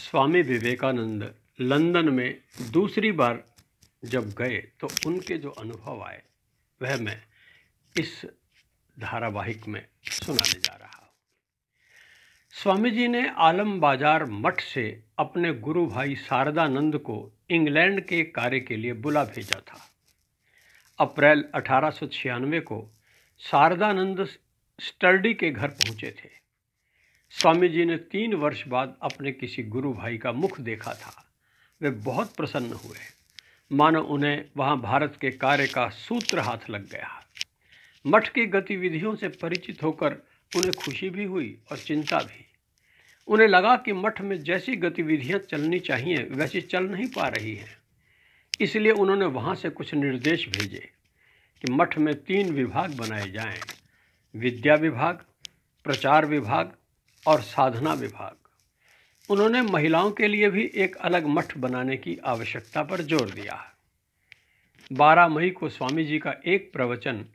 Swami Vivekananda London में दूसरी बार जब गए तो उनके जो अनुभव आए वह मैं इस धारावाहिक में सुनाने जा रहा हूँ। स्वामी जी ने आलम बाजार मठ से अपने गुरु भाई शारदानंद को इंग्लैंड के कार्य के लिए बुला भेजा था। अप्रैल 1896 को शारदानंद स्टर्डी के घर पहुँचे थे। स्वामी जी ने 3 वर्ष बाद अपने किसी गुरु भाई का मुख देखा था। वे बहुत प्रसन्न हुए, मानो उन्हें वहाँ भारत के कार्य का सूत्र हाथ लग गया। मठ की गतिविधियों से परिचित होकर उन्हें खुशी भी हुई और चिंता भी। उन्हें लगा कि मठ में जैसी गतिविधियाँ चलनी चाहिए वैसी चल नहीं पा रही हैं। इसलिए उन्होंने वहाँ से कुछ निर्देश भेजे कि मठ में 3 विभाग बनाए जाएं: विद्या विभाग, प्रचार विभाग और साधना विभाग। उन्होंने महिलाओं के लिए भी एक अलग मठ बनाने की आवश्यकता पर जोर दिया। 12 मई को स्वामी जी का एक प्रवचन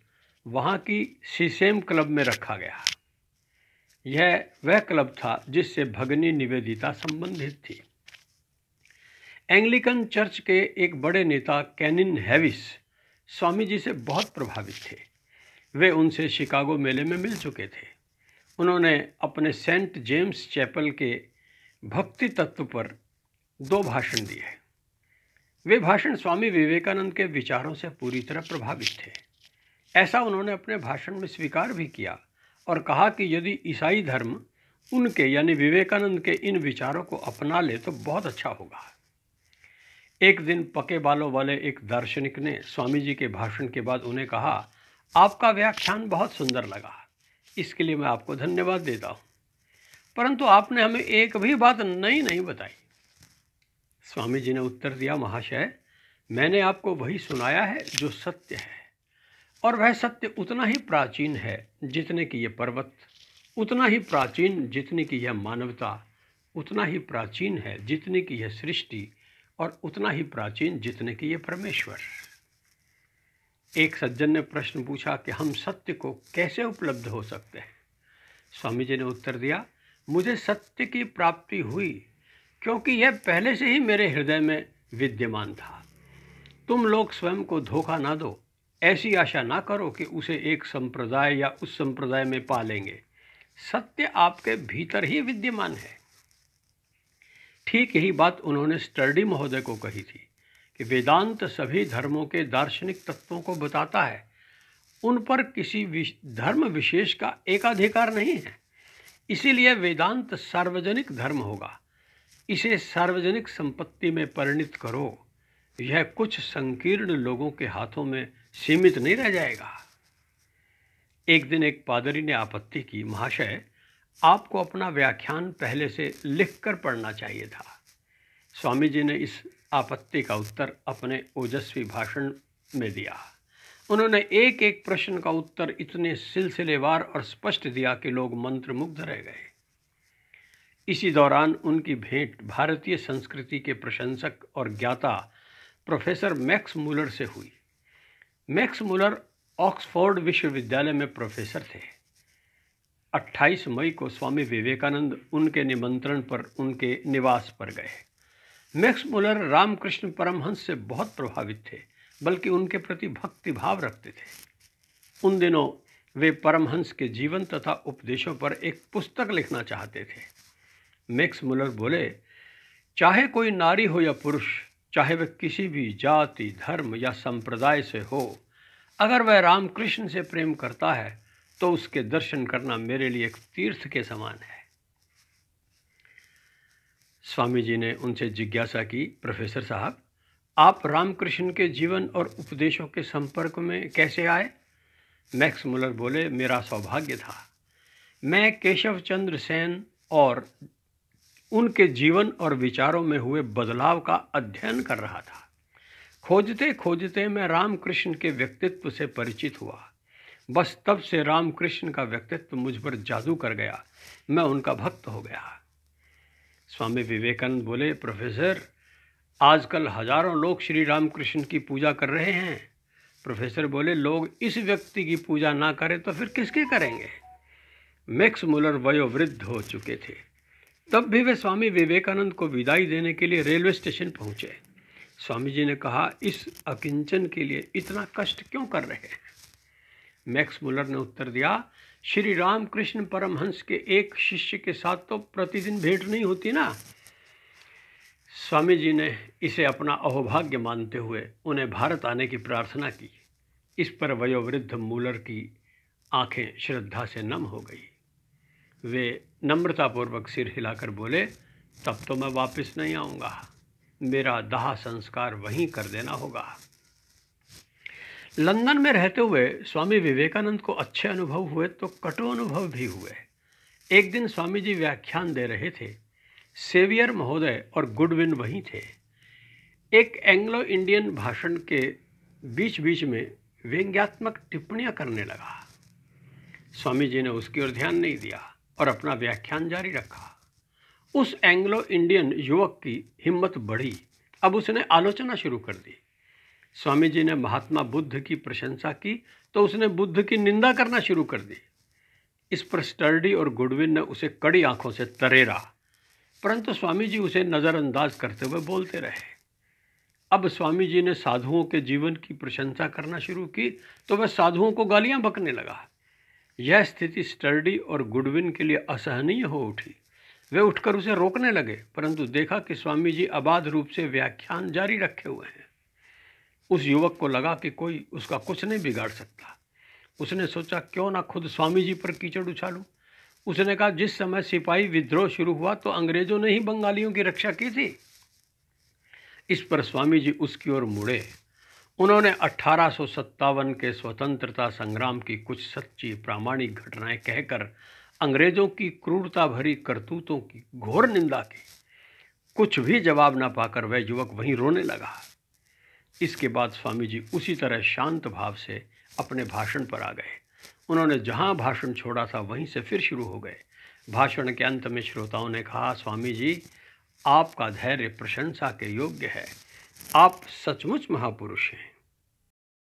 वहाँ की सीसेम क्लब में रखा गया। यह वह क्लब था जिससे भगिनी निवेदिता संबंधित थी। एंग्लिकन चर्च के एक बड़े नेता कैनिन हैविस स्वामी जी से बहुत प्रभावित थे। वे उनसे शिकागो मेले में मिल चुके थे। उन्होंने अपने सेंट जेम्स चैपल के भक्ति तत्व पर 2 भाषण दिए। वे भाषण स्वामी विवेकानंद के विचारों से पूरी तरह प्रभावित थे। ऐसा उन्होंने अपने भाषण में स्वीकार भी किया और कहा कि यदि ईसाई धर्म उनके यानी विवेकानंद के इन विचारों को अपना ले तो बहुत अच्छा होगा। एक दिन पके बालों वाले एक दार्शनिक ने स्वामी जी के भाषण के बाद उन्हें कहा, आपका व्याख्यान बहुत सुंदर लगा, इसके लिए मैं आपको धन्यवाद देता हूँ, परंतु आपने हमें एक भी बात नई नहीं बताई। स्वामी जी ने उत्तर दिया, महाशय, मैंने आपको वही सुनाया है जो सत्य है, और वह सत्य उतना ही प्राचीन है जितने कि यह पर्वत, उतना ही प्राचीन जितनी कि यह मानवता, उतना ही प्राचीन है जितनी कि यह सृष्टि, और उतना ही प्राचीन जितने कि यह परमेश्वर। एक सज्जन ने प्रश्न पूछा कि हम सत्य को कैसे उपलब्ध हो सकते हैं। स्वामी जी ने उत्तर दिया, मुझे सत्य की प्राप्ति हुई क्योंकि यह पहले से ही मेरे हृदय में विद्यमान था। तुम लोग स्वयं को धोखा ना दो, ऐसी आशा ना करो कि उसे एक संप्रदाय या उस संप्रदाय में पा लेंगे। सत्य आपके भीतर ही विद्यमान है। ठीक यही बात उन्होंने स्टर्डी महोदय को कही थी कि वेदांत सभी धर्मों के दार्शनिक तत्वों को बताता है, उन पर किसी धर्म विशेष का एकाधिकार नहीं है। इसीलिए वेदांत सार्वजनिक धर्म होगा। इसे सार्वजनिक संपत्ति में परिणत करो, यह कुछ संकीर्ण लोगों के हाथों में सीमित नहीं रह जाएगा। एक दिन एक पादरी ने आपत्ति की, महाशय, आपको अपना व्याख्यान पहले से लिखकर पढ़ना चाहिए था। स्वामी जी ने इस आपत्ति का उत्तर अपने ओजस्वी भाषण में दिया। उन्होंने एक एक प्रश्न का उत्तर इतने सिलसिलेवार और स्पष्ट दिया कि लोग मंत्रमुग्ध रह गए। इसी दौरान उनकी भेंट भारतीय संस्कृति के प्रशंसक और ज्ञाता प्रोफेसर मैक्स मुलर से हुई। मैक्स मुलर ऑक्सफोर्ड विश्वविद्यालय में प्रोफेसर थे। 28 मई को स्वामी विवेकानंद उनके निमंत्रण पर उनके निवास पर गए। मैक्स मुलर रामकृष्ण परमहंस से बहुत प्रभावित थे, बल्कि उनके प्रति भक्ति भाव रखते थे। उन दिनों वे परमहंस के जीवन तथा उपदेशों पर एक पुस्तक लिखना चाहते थे। मैक्स मुलर बोले, चाहे कोई नारी हो या पुरुष, चाहे वह किसी भी जाति, धर्म या संप्रदाय से हो, अगर वह रामकृष्ण से प्रेम करता है तो उसके दर्शन करना मेरे लिए एक तीर्थ के समान है। स्वामी जी ने उनसे जिज्ञासा की, प्रोफेसर साहब, आप रामकृष्ण के जीवन और उपदेशों के संपर्क में कैसे आए? मैक्स मुलर बोले, मेरा सौभाग्य था। मैं केशव चंद्र सेन और उनके जीवन और विचारों में हुए बदलाव का अध्ययन कर रहा था। खोजते खोजते मैं रामकृष्ण के व्यक्तित्व से परिचित हुआ। बस तब से रामकृष्ण का व्यक्तित्व मुझ पर जादू कर गया। मैं उनका भक्त हो गया। स्वामी विवेकानंद बोले, प्रोफेसर, आजकल हजारों लोग श्री रामकृष्ण की पूजा कर रहे हैं। प्रोफेसर बोले, लोग इस व्यक्ति की पूजा ना करें तो फिर किसकी करेंगे? मैक्स मुलर वयोवृद्ध हो चुके थे। तब भी वे स्वामी विवेकानंद को विदाई देने के लिए रेलवे स्टेशन पहुंचे। स्वामी जी ने कहा, इस अकिंचन के लिए इतना कष्ट क्यों कर रहे हैं? मैक्स मुलर ने उत्तर दिया, श्री रामकृष्ण परमहंस के एक शिष्य के साथ तो प्रतिदिन भेंट नहीं होती ना। स्वामी जी ने इसे अपना अहोभाग्य मानते हुए उन्हें भारत आने की प्रार्थना की। इस पर वयोवृद्ध मूलर की आंखें श्रद्धा से नम हो गई। वे नम्रतापूर्वक सिर हिलाकर बोले, तब तो मैं वापस नहीं आऊँगा, मेरा दाह संस्कार वहीं कर देना होगा। लंदन में रहते हुए स्वामी विवेकानंद को अच्छे अनुभव हुए तो कटु अनुभव भी हुए। एक दिन स्वामी जी व्याख्यान दे रहे थे। सेवियर महोदय और गुडविन वहीं थे। एक एंग्लो इंडियन भाषण के बीच बीच में व्यंग्यात्मक टिप्पणियां करने लगा। स्वामी जी ने उसकी ओर ध्यान नहीं दिया और अपना व्याख्यान जारी रखा। उस एंग्लो इंडियन युवक की हिम्मत बढ़ी। अब उसने आलोचना शुरू कर दी। स्वामी जी ने महात्मा बुद्ध की प्रशंसा की तो उसने बुद्ध की निंदा करना शुरू कर दी। इस पर स्टर्डी और गुडविन ने उसे कड़ी आंखों से तरेरा, परंतु स्वामी जी उसे नज़रअंदाज करते हुए बोलते रहे। अब स्वामी जी ने साधुओं के जीवन की प्रशंसा करना शुरू की तो वह साधुओं को गालियां बकने लगा। यह स्थिति स्टर्डी और गुडविन के लिए असहनीय हो उठी। वे उठकर उसे रोकने लगे, परंतु देखा कि स्वामी जी अबाध रूप से व्याख्यान जारी रखे हुए हैं। उस युवक को लगा कि कोई उसका कुछ नहीं बिगाड़ सकता। उसने सोचा, क्यों ना खुद स्वामी जी पर कीचड़ उछालूं। उसने कहा, जिस समय सिपाही विद्रोह शुरू हुआ तो अंग्रेजों ने ही बंगालियों की रक्षा की थी। इस पर स्वामी जी उसकी ओर मुड़े। उन्होंने 1857 के स्वतंत्रता संग्राम की कुछ सच्ची प्रामाणिक घटनाएं कहकर अंग्रेजों की क्रूरता भरी करतूतों की घोर निंदा की। कुछ भी जवाब न पाकर वह युवक वहीं रोने लगा। इसके बाद स्वामी जी उसी तरह शांत भाव से अपने भाषण पर आ गए। उन्होंने जहां भाषण छोड़ा था वहीं से फिर शुरू हो गए। भाषण के अंत में श्रोताओं ने कहा, स्वामी जी, आपका धैर्य प्रशंसा के योग्य है। आप सचमुच महापुरुष हैं।